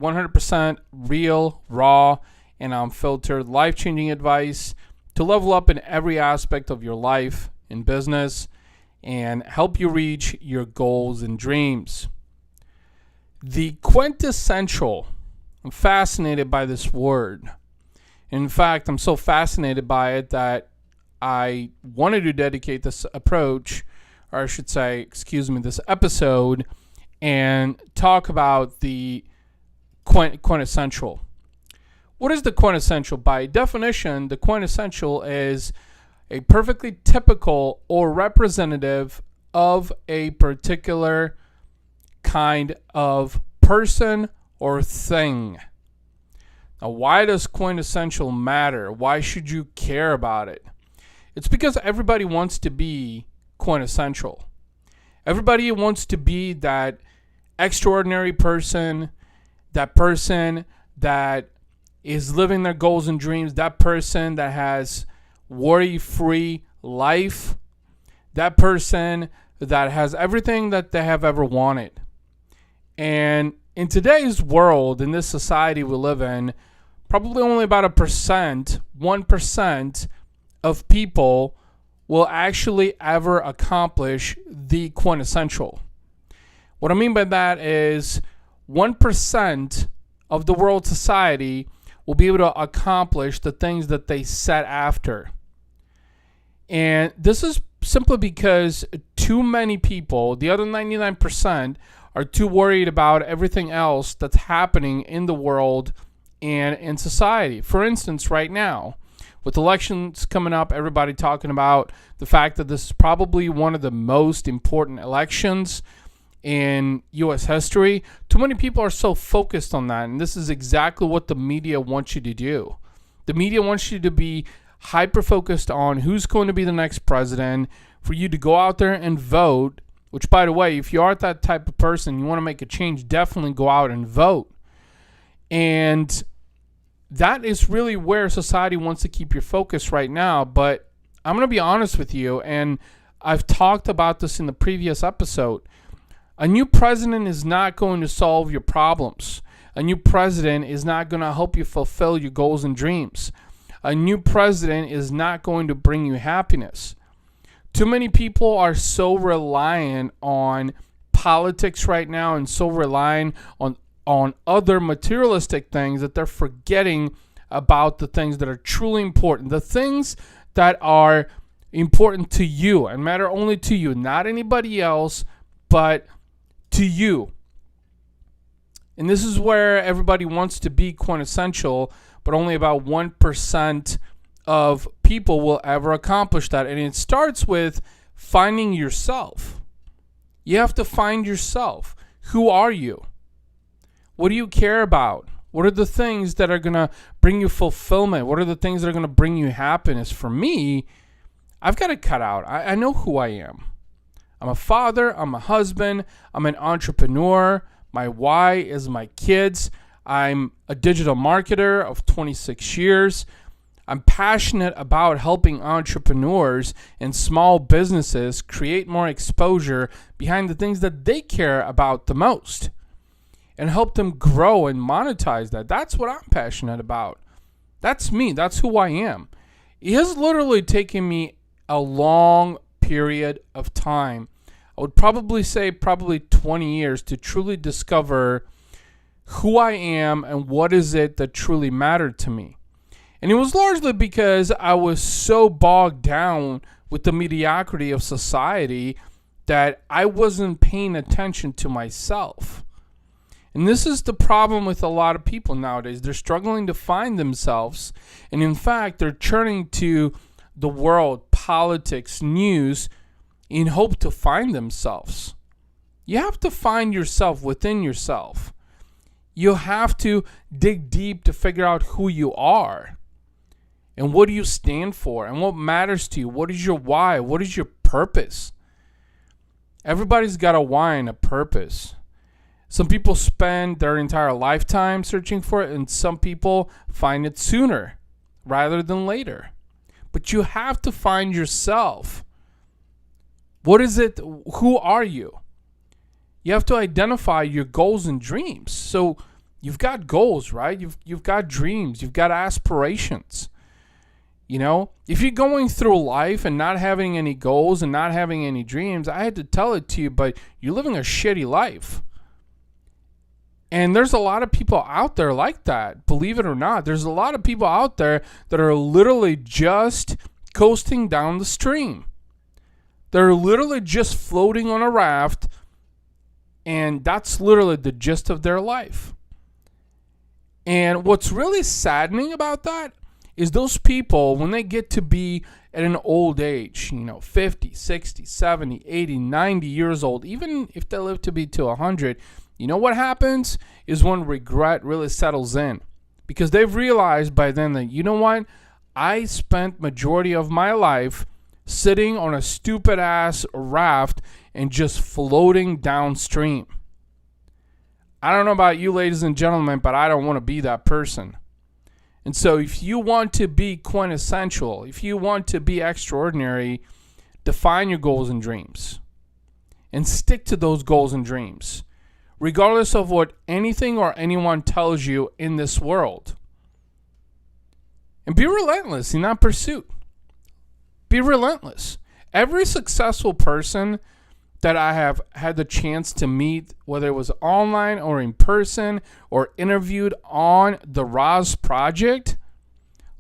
100% real, raw, and unfiltered life-changing advice to level up in every aspect of your life and business and help you reach your goals and dreams. The quintessential. I'm fascinated by this word. In fact, I'm so fascinated by it that I wanted to dedicate this approach, or I should say, this episode, and talk about the quintessential. What is the quintessential? By definition, the quintessential is a perfectly typical or representative of a particular kind of person or thing. Now, why does quintessential matter? Why should you care about it? It's because everybody wants to be quintessential. Everybody wants to be that extraordinary person that is living their goals and dreams, that person that has worry-free life, that person that has everything that they have ever wanted. And in today's world, in this society we live in, probably only about 1% of people will actually ever accomplish the quintessential. What I mean by that is 1% of the world society will be able to accomplish the things that they set after. And this is simply because too many people, the other 99%, are too worried about everything else that's happening in the world and in society. For instance, right now, with elections coming up, everybody talking about the fact that this is probably one of the most important elections in U.S. history. Too many people are so focused on that, and this is exactly what the media wants you to do. The media wants you to be hyper-focused on who's going to be the next president, for you to go out there and vote, which, by the way, if you are that type of person, you want to make a change, definitely go out and vote. And that is really where society wants to keep your focus right now. But I'm going to be honest with you, and I've talked about this in the previous episode. A new president is not going to solve your problems. A new president is not going to help you fulfill your goals and dreams. A new president is not going to bring you happiness. Too many people are so reliant on politics right now and so reliant on other materialistic things that they're forgetting about the things that are truly important. The things that are important to you and matter only to you, not anybody else, but to you. And this is where everybody wants to be quintessential, but only about 1% of people will ever accomplish that. And it starts with finding yourself. You have to find yourself. Who are you? What do you care about? What are the things that are going to bring you fulfillment? What are the things that are going to bring you happiness? For me, I've got to cut out. I know who I am. I'm a father. I'm a husband. I'm an entrepreneur. My why is my kids. I'm a digital marketer of 26 years. I'm passionate about helping entrepreneurs and small businesses create more exposure behind the things that they care about the most and help them grow and monetize that. That's what I'm passionate about. That's me. That's who I am. It has literally taken me a long period of time. I would probably say 20 years to truly discover who I am and what is it that truly mattered to me. And it was largely because I was so bogged down with the mediocrity of society that I wasn't paying attention to myself. And this is the problem with a lot of people nowadays. They're struggling to find themselves. And in fact, they're turning to the world, politics, news, in hope to find themselves. You have to find yourself within yourself. You have to dig deep to figure out who you are. And what do you stand for? And what matters to you? What is your why? What is your purpose? Everybody's got a why and a purpose. Some people spend their entire lifetime searching for it, and some people find it sooner rather than later. But you have to find yourself. What is it? Who are you? You have to identify your goals and dreams. So You've got goals, right? You've got dreams. You've got aspirations. You know, if you're going through life and not having any goals and not having any dreams, I had to tell it to you, but you're living a shitty life. And there's a lot of people out there like that, believe it or not. There's a lot of people out there that are literally just coasting down the stream. They're literally just floating on a raft, and that's literally the gist of their life. And what's really saddening about that is those people, when they get to be at an old age, 50, 60, 70, 80, 90 years old, even if they live to be to 100, you know what happens is when regret really settles in. Because they've realized by then that, you know what? I spent majority of my life sitting on a stupid ass raft and just floating downstream. I don't know about you, ladies and gentlemen, but I don't want to be that person. And so if you want to be quintessential, if you want to be extraordinary, define your goals and dreams. And stick to those goals and dreams, regardless of what anything or anyone tells you in this world. And be relentless in that pursuit. Be relentless. Every successful person that I have had the chance to meet, whether it was online or in person or interviewed on the RAS Project,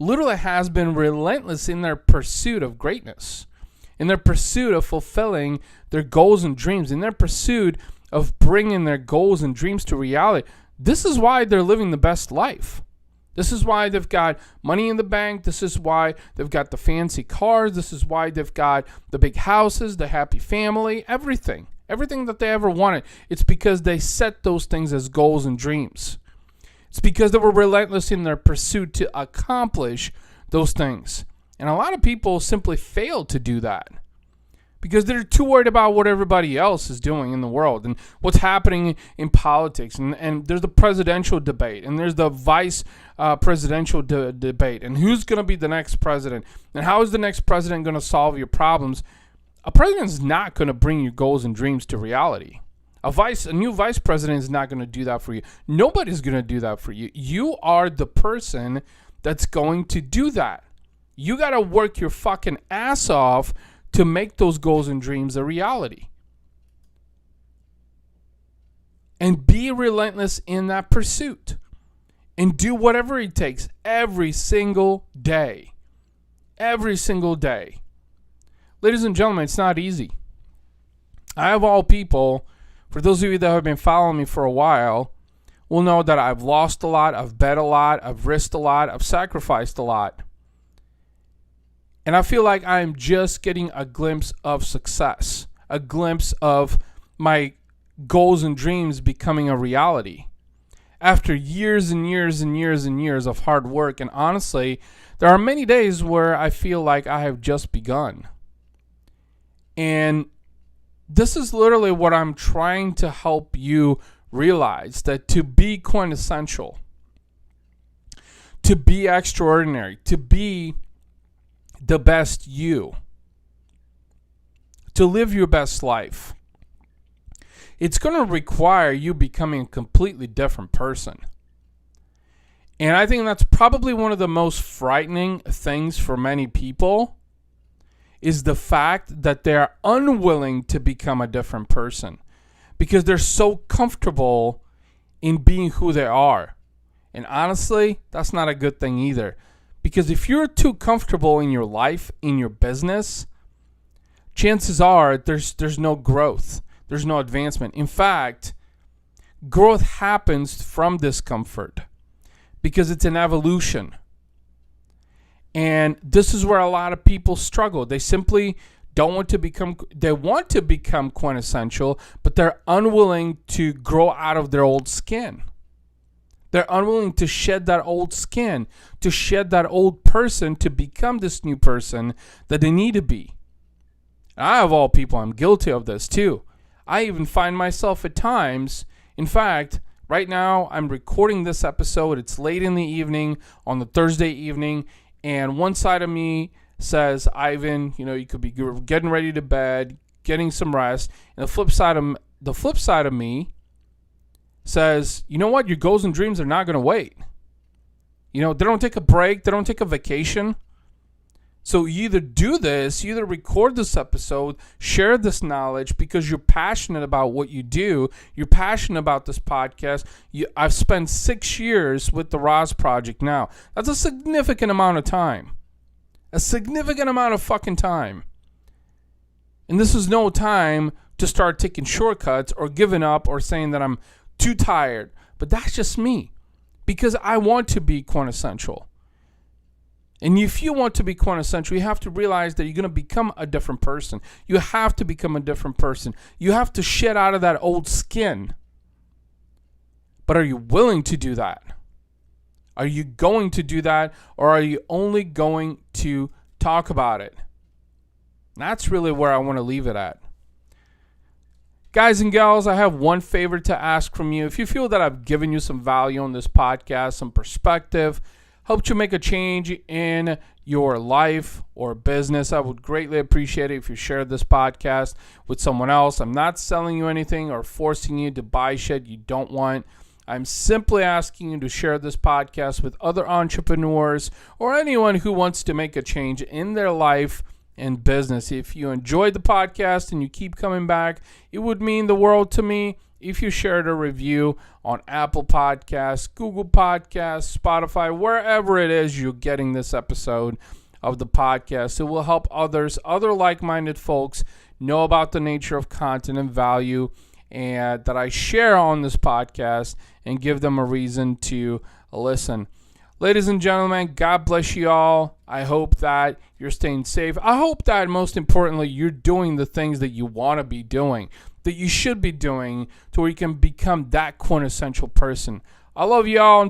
literally has been relentless in their pursuit of greatness, in their pursuit of fulfilling their goals and dreams, in their pursuit of bringing their goals and dreams to reality. This is why they're living the best life. This is why they've got money in the bank. This is why they've got the fancy cars. This is why they've got the big houses, the happy family, everything. Everything that they ever wanted. It's because they set those things as goals and dreams. It's because they were relentless in their pursuit to accomplish those things. And a lot of people simply fail to do that because they're too worried about what everybody else is doing in the world and what's happening in politics. And there's the presidential debate, and there's the vice presidential debate, and who's going to be the next president, and how is the next president going to solve your problems. A president is not going to bring your goals and dreams to reality. A new vice president is not going to do that for you. Nobody's going to do that for you. You are the person that's going to do that. You got to work your fucking ass off to make those goals and dreams a reality. And be relentless in that pursuit. And do whatever it takes every single day. Every single day. Ladies and gentlemen, it's not easy. I, of all people, for those of you that have been following me for a while, will know that I've lost a lot, I've bet a lot, I've risked a lot, I've sacrificed a lot. And I feel like I'm just getting a glimpse of success, a glimpse of my goals and dreams becoming a reality. After years and years and years and years of hard work, and honestly, there are many days where I feel like I have just begun. And this is literally what I'm trying to help you realize, that to be quintessential, to be extraordinary, to be the best you, to live your best life, it's going to require you becoming a completely different person. And I think that's probably one of the most frightening things for many people, is the fact that they're unwilling to become a different person because they're so comfortable in being who they are. And honestly, that's not a good thing either. Because if you're too comfortable in your life, in your business, chances are there's no growth. There's no advancement. In fact, growth happens from discomfort because it's an evolution. And this is where a lot of people struggle. They simply don't want to become, they want to become quintessential, but they're unwilling to grow out of their old skin. They're unwilling to shed that old skin, to shed that old person to become this new person that they need to be. And I, of all people, I'm guilty of this too. I even find myself at times, in fact, right now I'm recording this episode. It's late in the evening on the Thursday evening, and one side of me says, Ivan, you could be getting ready to bed, getting some rest. And the flip side of me says, you know what, your goals and dreams are not going to wait. They don't take a break, they don't take a vacation. So you either do this, you either record this episode, share this knowledge because you're passionate about what you do. You're passionate about this podcast. I've spent 6 years with the RAS Project now. That's a significant amount of time. A significant amount of fucking time. And this is no time to start taking shortcuts or giving up or saying that I'm too tired. But that's just me. Because I want to be quintessential. And if you want to be quintessential, you have to realize that you're going to become a different person. You have to become a different person. You have to shed out of that old skin. But are you willing to do that? Are you going to do that? Or are you only going to talk about it? That's really where I want to leave it at. Guys and gals, I have one favor to ask from you. If you feel that I've given you some value on this podcast, some perspective, helped you make a change in your life or business, I would greatly appreciate it if you shared this podcast with someone else. I'm not selling you anything or forcing you to buy shit you don't want. I'm simply asking you to share this podcast with other entrepreneurs or anyone who wants to make a change in their life and business. If you enjoyed the podcast and you keep coming back, it would mean the world to me if you shared a review on Apple Podcasts, Google Podcasts, Spotify, wherever it is you're getting this episode of the podcast. It will help others, other like-minded folks, know about the nature of content and value and that I share on this podcast and give them a reason to listen. Ladies and gentlemen, God bless you all. I hope that you're staying safe. I hope that, most importantly, you're doing the things that you want to be doing, that you should be doing, to where you can become that quintessential person. I love you all. Until